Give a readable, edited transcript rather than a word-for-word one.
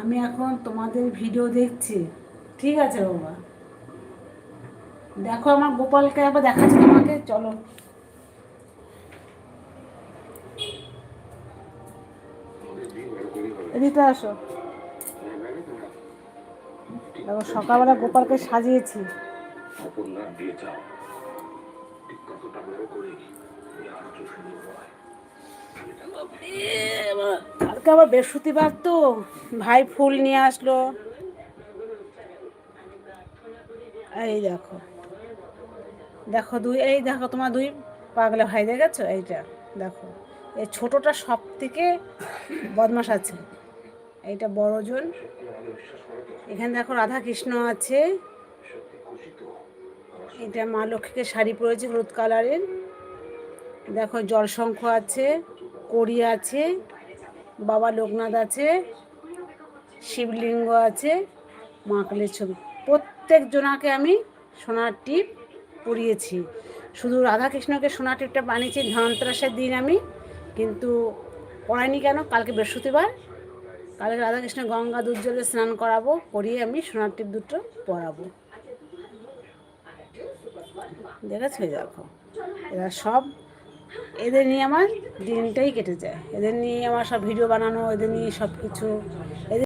আমি এখন তোমাদের ভিডিও দেখছি, ঠিক আছে বাবা? দেখো আমার গোপালকে আবার দেখাচ্ছি তোমাকে, চলো এদিকে আসো। দেখো সকালবেলা গোপালকে সাজিয়েছি। কালকে আবার বৃহস্পতিবার তো, ভাই ফুল নিয়ে আসলো। এই দেখো, দেখো দুই, এই দেখো তোমার দুই পাগলা ভাই, দেখেছো? এইটা দেখো, এই ছোটটা সব থেকে বদমাশ আছে, এইটা বড়জন। এখানে দেখো রাধা কৃষ্ণ আছে, এটা মা লক্ষ্মীকে শাড়ি পরেছে হলুদ কালারের। দেখো জলশঙ্খ আছে, কড়ি আছে, বাবা লোকনাথ আছে, শিবলিঙ্গ আছে, মা কালীর ছবি। প্রত্যেক জনাকে আমি সোনার টিপ পরিয়েছি। শুধু রাধাকৃষ্ণকে সোনার টিপটা বানিয়েছি ধনতেরাসের দিন আমি, কিন্তু পড়াইনি কেন? কালকে বৃহস্পতিবার, কালকে রাধাকৃষ্ণ গঙ্গা দুধ জলে স্নান করাবো, করিয়ে আমি সোনার টিপ দুটো পরাবো। দেখেছো? দেখো এরা সব, এদের নিয়ে আমার দিনটাই কেটে যায়, এদের নিয়ে আমার সব ভিডিও বানানো, এদের নিয়ে সব কিছু।